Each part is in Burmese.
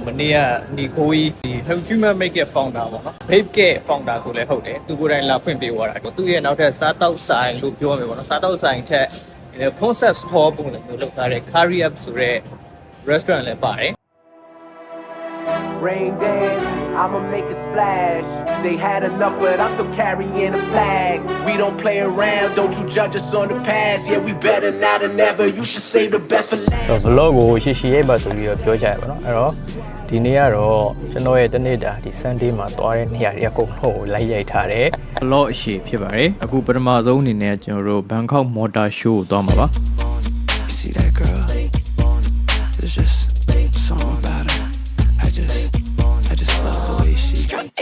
မနေ့ကဒီကိုကြီးဒီ Human Make It Founder ပေါ့နော် Babe Get Founder ဆိုလဲဟုတ်တယ်သူကိုယ်တိုင်လာဖွင့်ပေးသွားတာသူရဲ့နောက်ထပ်စားတောက်ဆိုင်လို့ပြောမယ်ပေါ့နော်စားတောက်ဆိုင်ချက် concept store ပုံစံမျိုးလုပ်ထားတဲ့ Curry Up ဆိုတဲ့ restaurant လည်းပါတယ် Rain dance, I'ma make a splash. They had enough, but I'm still carrying a flag. We don't play around, don't you judge us on the past. Yeah, we better now than ever. You should save the best for last. vlog ကိုရှိရိုက်ပါဆိုပြီးတော့ပြောကြရပါတော့အဲ့တော့ဒီနေ့ကတော့ကျွန်တော်ရဲ့တနေ့တာဒီ Sunday မှာသွားတဲ့နေရာတွေအကုန်လုံးလိုက်ရိုက်ထားတယ် vlog အရှိဖြစ်ပါတယ်အခုပထမဆုံးအနေနဲ့ကျွန်တော်တို့ Bangkok Motor Show ကိုသွားမှာပါ See that girl? There's just something about her. I just love the way she.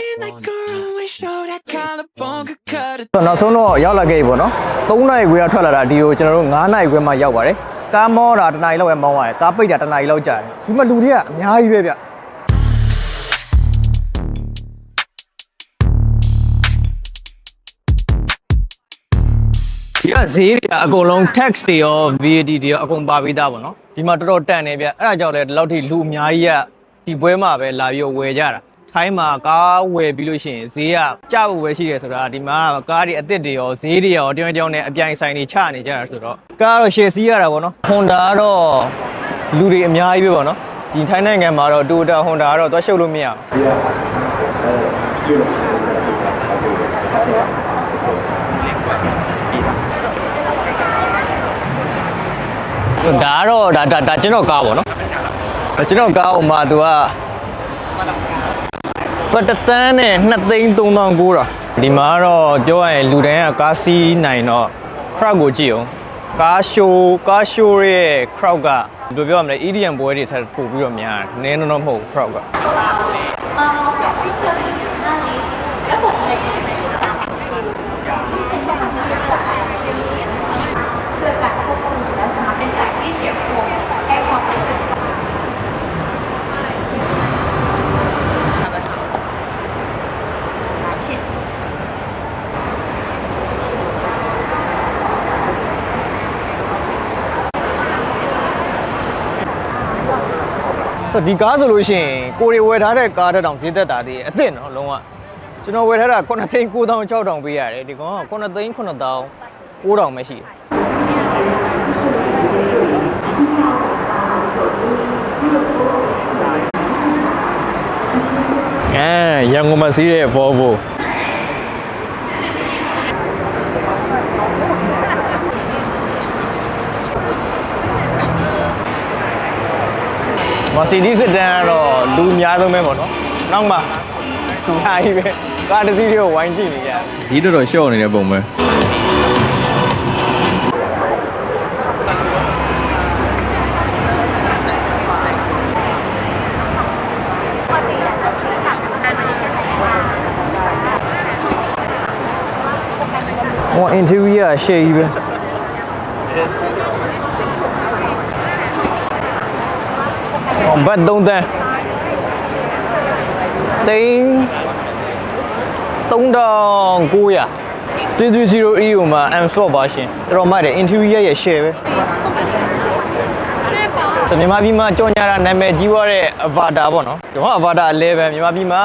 In that girl, we show that collarbone could cut it. နောက်ဆုံးတော့ရောက်လာခဲ့ပြီပေါ့နော်3နာရီခွဲထွက်လာတာဒီကိုကျွန်တော်တို့9နာရီခွဲမှရောက်ပါတယ်ကားမောတာ1နာရီလောက်ပဲမောင်းရတယ်ကားပိတ်တာ1နာရီလောက်ကြာတယ်ဒီမှာလူတွေကအများကြီးပဲဗျဒီကဈေးတွေကအကုန်လုံး tax တွေရော VAT တွေရောအကုန်ပါပြီးသားပေါ့နော်ဒီမှာတော်တော်တန်နေဗျအဲ့ဒါကြောင့်လည်းဒီလောက်ထိလူအများကြီးကဒီပွဲမှာပဲလာပြီးဝယ်ကြတာထိုင်းမှာကားဝယ်ပြီးလို့ရှိရင်ဈေးကကျဖို့ပဲရှိတယ်ဆိုတာဒီမှာကားတွေအသစ်တွေရောဈေးတွေရောတယောက်တယောက်နဲ့အပြိုင်ဆိုင်တွေချနေကြတာဆိုတော့ကားတော့ရှယ်စီးရတာပေါ့နော် Honda ကတော့လူတွေအများကြီးပဲပေါ့နော်ဒီထိုင်းနိုင်ငံမှာတော့ Toyota Honda ကတော့သွားရှုပ်လို့မရဘူးဆိုဒါတော့ဒါကျွန်တော်ကားပေါ့နော်ကျွန်တော်ကားဟိုမှာသူကပတ်တန်းနဲ့2,390,000ဒီမှာတော့ပြောရရင်လူတိုင်းကကားစီးနိုင်တော့ crowd ကိုကြည့်အောင်ကားရှိုးရဲ့ crowd ကဘယ်လိုပြောရမလဲ EDM ပွဲတွေထပ်ပို့ပြီးတော့များတယ်နည်းတော့မဟုတ် crowd ကဒီကားဆိုလို့ရှိရင်ကိုရီဝယ်ထားတဲ့ကားတစ်တောင်ဈေးသက်တာတည်းအစ်စ်နော်လုံးဝကျွန်တော်ဝယ်ထားတာ9,960,000ပေးရတယ်ဒီကောင်က9,990,000ပဲရှိတယ်ရန်ကုန်မှာစီးတဲ့ Volvo Mercedes တန်းကတော့လူအများဆုံးပဲပေါ့နော်နောက်မှသူထားကြီးပဲကားတစ်စီးတွေကိုဝိုင်းကြည့်နေကြဈေးတော်ရှော့နေတဲ့ပုံပဲဟို interior ရှေ့ကြီးပဲဘတ်3 တန်း3,900 330 EU မှာ M-Sport version တော်တော်မှတ်တယ် interior ရဲ့ share ပဲဆိုမြန်မာပြည်မှာကြော်ညာတာနာမည်ကြီးသွားတဲ့ Avata ပေါ့နော်ဒီမှာ Avata 11မြန်မာပြည်မှာ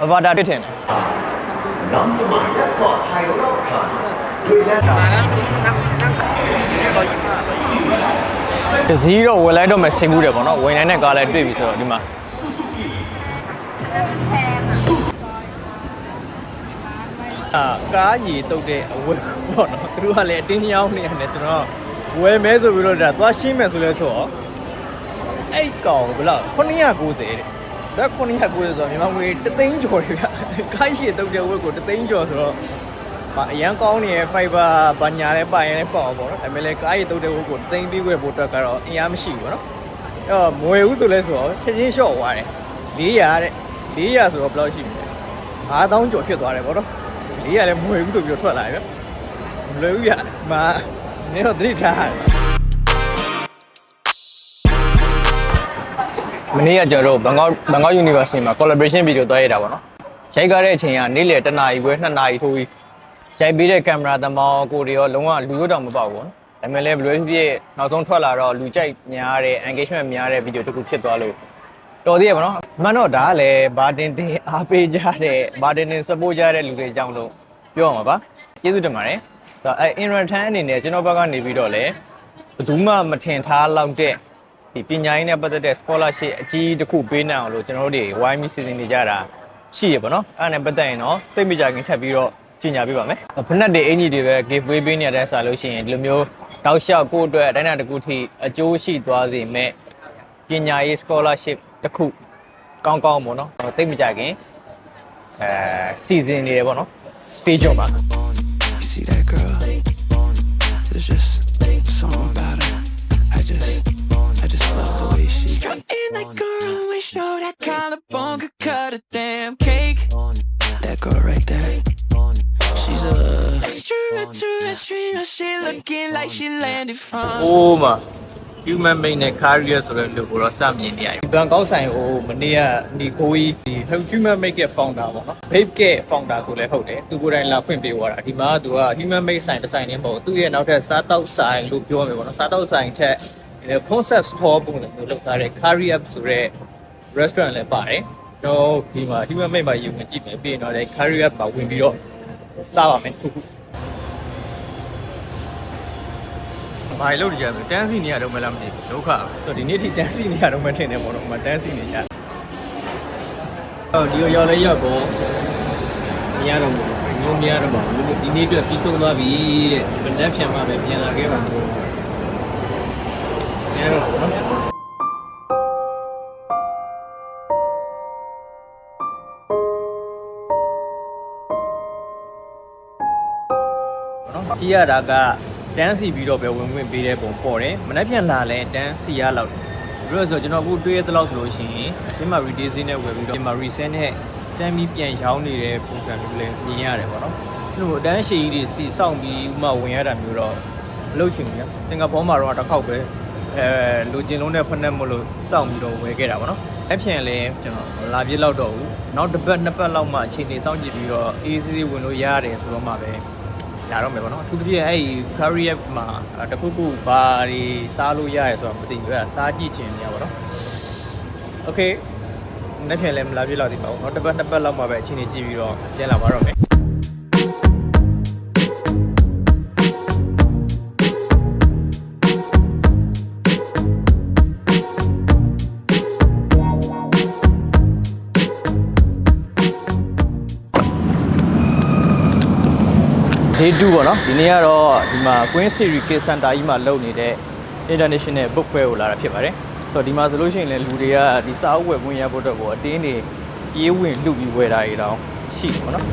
Avata 1ထင်တယ်ล้ำสมัยและปลอดภัยรอบคันด้วยแน่นอนတစည်းတော့ဝယ်လိုက်တော့မဆင်ဘူးတယ်ပေါ့နော်ဝယ်နိုင်တဲ့ကားလည်းတွေ့ပြီဆိုတော့ဒီမှာကားကြီးတုတ်တဲ့အဝတ်ပေါ့နော်သူတို့ကလည်းအတင်းရောင်းနေရတယ်ကျွန်တော်ဝယ်မဲဆိုပြီးတော့ဒါသွားရှင်းမယ်ဆိုလဲဆိုတော့အဲ့ကောင်ဘယ်လောက်990တဲ့ဒါ990ဆိုတော့မြန်မာငွေ3,000,000ကျော်တယ်ဗျကားကြီးတုတ်တဲ့ဝတ်ကို3,000,000ကျော်ဆိုတော့အရန်ကောင်းနေ fiber ဘာညာလဲပါရင်လည်းပေါ့ပေါ့နော်ဒါပေမဲ့လည်းကားကြီးတုတ်တဲ့ဝတ်ကို3,000,000ပြီးွယ်ဖို့အတွက်ကတော့အင်အားမရှိဘူးပေါ့နော်အဲ့တော့မွေဘူးဆိုလဲဆိုတော့ချက်ချင်းလျှော့သွားတယ်400တဲ့400ဆိုတော့ဘယ်လောက်ရှိမလဲ5,000ကျော်ဖြစ်သွားတယ်ပေါ့နော်400လည်းမွေဘူးဆိုပြီးတော့ထွက်လာပြီမလွယ်ဘူးဗျမာနင်းတော့သတိထားရတယ်မနေ့ကကျွန်တော်တို့ဘန်ကောက် University မှာ collaboration video သွားရတာပေါ့နော်ရိုက်ကားတဲ့အချိန်ကနေ့လယ်1နာရီခွဲ2နာရီထိုးပြီးရိုက်ပေးတဲ့ကင်မရာသမောင်းကိုတွေရောလုံးဝလူရွတ်တောင်မပေါက်ဘူးနော်ဒါပေမဲ့လည်းဘယ်လိုဖြစ်ဖြစ်နောက်ဆုံးထွက်လာတော့လူကြိုက်များတဲ့ engagement များတဲ့ video တစ်ခုဖြစ်သွားလို့ တော်သေးရပါတော့မှန်တော့ဒါကလည်းဘာတင်တင်အားပေးကြတဲ့ဘာတင်တင် support ကြတဲ့လူတွေအကြောင်းလို့ပြောအောင်ပါပါကျေးဇူးတင်ပါတယ်ဒါအဲ in return အနေနဲ့ကျွန်တော်ဘက်ကနေပြီးတော့လည်းဘယ်သူမှမထင်ထားလောက်တဲ့ဒီပညာရေးနဲ့ပတ်သက်တဲ့ scholarship အကြီးတစ်ခုပေးနိုင်အောင်လို့ကျွန်တော်တို့တွေဝိုင်းပြီးစီစဉ်နေကြတာရှိရပါတော့အဲ့ဒါနဲ့ပတ်သက်ရင်တော့သိမကြခင်ထပ်ပြီးတော့ကြီးညာပေးပါမယ်ဖက်နက်တွေအင်ကြီးတွေပဲ give way ပေးနေတဲ့အစားလို့ရှိရင်ဒီလိုမျိုးတောက်လျှောက်ကိုယ့်အတွက်တိုင်းတာတစ်ခုထိအကျိုးရှိသွားစေမဲ့ပညာရေး scholarship တစ်ခုကောင်းပေါ့နော်သိမကြခင်စီစဉ်နေတယ်ပေါ့နော် stage မှာ You see that girl? There's just something about her. I just love the way she. Strutting that girl, we show that collarbone could cut a damn cake. That girl right there. She's a extraterrestrial. She looking like she landed from. Oh my. Human made နဲ့ career ဆိုတဲ့လူကိုတော့စမြင်နေရတယ်။ဘန်ကောက်ဆိုင်ဟိုမနေ့ကဒီကိုကြီးဒီ human made ရဲ့ founder ပေါ့နော်။ Babe ရဲ့ founder ဆိုလဲဟုတ်တယ်။သူကိုယ်တိုင်လာဖွင့်ပေးသွားတာ။ဒီမှာကသူက human made ဆိုင်တစ်ဆိုင်နဲ့မဟုတ်သူ့ရဲ့နောက်ထပ်စားတောက်ဆိုင်လို့ပြောမယ်ပေါ့နော်။စားတောက်ဆိုင်ချက်ဒီ concept store ပုံစံမျိုးလုပ်ထားတဲ့ career ဆိုတဲ့ restaurant လည်းပါတယ်။ကျွန်တော်ဒီမှာ human made မှာယူဝင်ကြည့်မယ်ပြီးရင်တော့လည်း career မှာဝင်ပြီးတော့စားပါမယ်ခုခုဘာလို့ကြလဲတန်းစီနေရတော့မလားမသိဘူးဒုက္ခပဲဒီနေ့ထိတန်းစီနေရတော့မထင်နဲ့ပေါ့တော့မတန်းစီနေကြဒီရောက်လဲရောက်တော့မရတော့ဘူးမရတော့ပါဘူးဒီနေ့အတွက်ပြီးဆုံးသွားပြီတဲ့ဗနက်ဖြန်မှပဲပြန်လာခဲ့ပါဘူးမရတော့ဘူးနော်ကြည့်ရတာကတန်းစီပြီးတော့ပဲဝင်ဝင်ပေးတဲ့ပုံပေါ်တယ်မနေ့ပြန်လာလဲတန်းစီရလောက်တယ်ပြီးတော့ဆိုကျွန်တော်အခုတွေးရတဲ့လောက်ဆိုလို့ရှိရင်အထက်မှာ retail ဈေးနဲ့ဝယ်ပြီးတော့ဒီမှာ resell နဲ့တန်းပြီးပြန်ရောင်းနေတဲ့ပုံစံမျိုးလည်းမြင်ရတယ်ပေါ့နော်ဒီလိုတန်းရှည်ကြီးတွေစီစောင့်ပြီးဥမာဝင်ရတာမျိုးတော့မလုပ်ချင်ဘူးညစင်ကာပူမှာတော့တစ်ခေါက်ပဲလူကျင်လုံးနဲ့ဖက်နဲ့မလို့စောင့်ပြီးတော့ဝယ်ခဲ့တာပေါ့နော်အပြန်လဲကျွန်တော်လာပြစ်လောက်တော့ဘူးနောက်တစ်ပတ်နှစ်ပတ်လောက်မှအခြေအနေစောင့်ကြည့်ပြီးတော့ AC ဝင်လို့ရတယ်ဆိုတော့မှပဲလာတော့မယ်ပေါ့နော်အထူးသဖြင့်အဲ့ဒီ career မှာတခုခုဘာတွေစားလို့ရရဲဆိုတော့မသိဘူးအဲ့ဒါစားကြည့်ချင်နေရပါတော့ okay နေ့ပြန်လည်းမလာပြလောက်ဒီပါဘူးเนาะတစ်ပတ်နှစ်ပတ်လောက်မှပဲအချိန်ကြီးကြည့်ပြီးတော့ပြန်လာပါတော့မယ်Day 2ပေါ့နော်ဒီနေ့ကတော့ဒီမှာ Queen Series Kids Center ကြီးမှာလုပ်နေတဲ့ International Book Fair ကိုလာတာဖြစ်ပါတယ်ဆိုတော့ဒီမှာဆိုလို့ရှိရင်လည်းလူတွေကဒီစာအုပ်ဝယ်ခွင့်ရဖို့အတွက်ကိုအတင်းတွေပြေးဝင်လှုပ်ပြီးဝယ်တာတွေတောင်ရှိတယ်ပေါ့နော်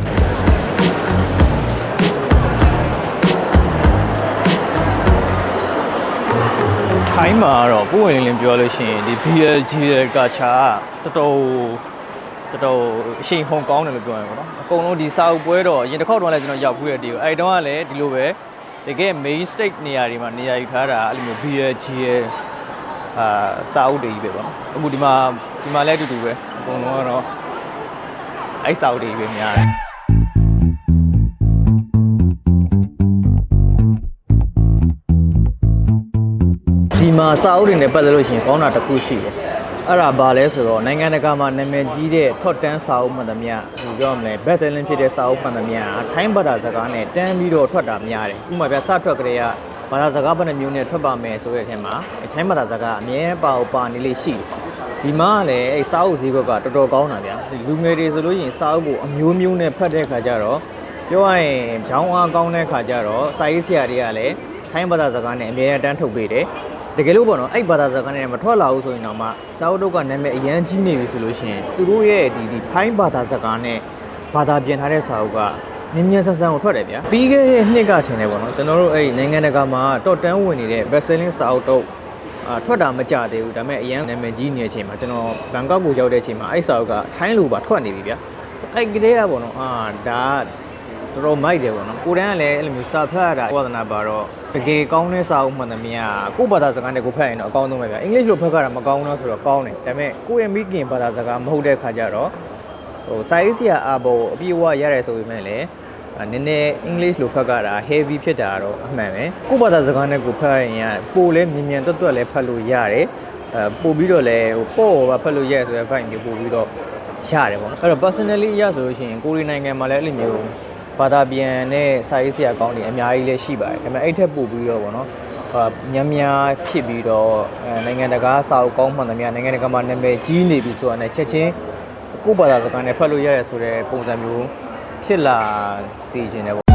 ထိုင်းမှာတော့ပုံဝင်လင်းပြောလို့ရှိရင်ဒီ BLG ကချာတော်တော်အရှိန်ဟုန်ကောင်းတယ်လို့ပြောရမှာပေါ့နော်အကုန်လုံးဒီစာအုပ်ပွဲတော့အရင်တစ်ခေါက်တော့လည်းကျွန်တော်ရောက်ဖူးတဲ့ဒီကိုအဲ့တုန်းကလည်းဒီလိုပဲတကယ် main stage နေရာတွေမှာနေရာယူထားတာအဲ့လိုမျိုး BLG ရဲ့စာအုပ်တွေကြီးပဲပေါ့နော်အခုဒီမှာလည်းအတူတူပဲအကုန်လုံးကတော့အဲ့စာအုပ်တွေပဲများတယ်ဒီမှာစာအုပ်တွေနဲ့ပတ်သက်လို့ရှိရင်ကောင်းတာတစ်ခုရှိတယ်အဲ့ဒါဘာလဲဆိုတော့နိုင်ငံတကာမှာနာမည်ကြီးတဲ့ထော့တန်းစာအုပ်မှန်သမျှဟိုပြောရမလဲ best selling ဖြစ်တဲ့စာအုပ်မှန်သမျှထိုင်းဘာသာစကားနဲ့တန်းပြီးတော့ထွက်တာများတယ်ဥပမာပြစထွက်ကြတဲ့ကဘာသာစကားဘယ်နှမျိုးနဲ့ထွက်ပါမယ်ဆိုတဲ့အထက်မှာထိုင်းဘာသာစကားအမြဲပါနေလေးရှိတယ်ဒီမှာလည်းအဲ့စာအုပ်ဈေးကွက်ကတော်တော်ကောင်းတာဗျာလူငယ်တွေဆိုလို့ရှိရင်စာအုပ်ကိုအမျိုးမျိုးနဲ့ဖတ်တဲ့ခါကျတော့ပြောရရင်ဂျောင်းအားကောင်းတဲ့ခါကျတော့စာရေးဆရာတွေကလည်းထိုင်းဘာသာစကားနဲ့အမြဲတမ်းထုတ်ပေးတယ်တကယ်လို့ပေါ့နော်အဲ့ဘာသာစကားနဲ့မထွက်လာဘူးဆိုရင်တော့မှစာအုပ်တို့ကနာမည်အရန်ကြီးနေပြီဆိုလို့ရှိရင်သူတို့ရဲ့ဒီထိုင်းဘာသာစကားနဲ့ဘာသာပြင်ထားတဲ့စာအုပ်ကမြင်းမြန်းဆန်းဆန်းကိုထွက်တယ်ဗျာပြီးခဲ့တဲ့နှစ်ကထင်တယ်ပေါ့နော်ကျွန်တော်တို့အဲ့နိုင်ငံတကာမှာတော့တန်းဝင်နေတဲ့ best selling စာအုပ်တို့ထွက်တာမကြသေးဘူးဒါပေမဲ့အရန်နာမည်ကြီးနေတဲ့အချိန်မှာကျွန်တော်ဘန်ကောက်ကိုရောက်တဲ့အချိန်မှာအဲ့စာအုပ်ကထိုင်းလိုပါထွက်နေပြီဗျာအဲ့ကလေးကပေါ့နော်ဒါတော်တော်မိုက်တယ်ပေါ့နော်ကိုတန်းကလည်းအဲ့လိုမျိုးစာဖတ်ရတာဝါသနာပါတော့တကယ်ကောင်းတဲ့စာအုပ်မှန်သမျှကိုဘာသာစကားနဲ့ကိုဖတ်ရင်တော့အကောင်းဆုံးပဲဗျာအင်္ဂလိပ်လိုဖတ်ရတာမကောင်းတော့ဆိုတော့ကောင်းတယ်ဒါပေမဲ့ကိုရဲ့မိခင်ဘာသာစကားမဟုတ်တဲ့ခါကျတော့ဟိုစာရေးဆရာအဘောအပြည့်အဝရတယ်ဆိုပေမဲ့လည်းနည်းနည်းအင်္ဂလိပ်လိုဖတ်ရတာ heavy ဖြစ်တာတော့အမှန်ပဲကိုဘာသာစကားနဲ့ကိုဖတ်ရင်ပိုလဲမြင်မြန်တွတ်တွတ်လဲဖတ်လို့ရတယ် ပို့ပြီးတော့လဲဟိုပေါ့ဖတ်လို့ရဆိုတဲ့ vibe မျိုးပို့ပြီးတော့ရတယ်ပေါ့နော်အဲ့တော့ personally ရဆိုလို့ရှိရင်ကိုရီနိုင်ငံမှာလည်းအဲ့လိုမျိုးဘာသာပြန်နဲ့စာရေးဆရာကောင်းတွေအများကြီးလည်းရှိပါတယ်ဒါပေမဲ့အဲ့ထက်ပို့ပြီးတော့ပေါ့နော်များများဖြစ်ပြီးတော့နိုင်ငံတကာစာအုပ်ကောင်းမှန်သမျှနိုင်ငံတကာမှာနာမည်ကြီးနေပြီဆိုတာနဲ့ချက်ချင်းကိုယ့်ဘာသာစကားနဲ့ဖတ်လို့ရတယ်ဆိုတဲ့ပုံစံမျိုးဖြစ်လာစေခြင်းတယ်ပေါ့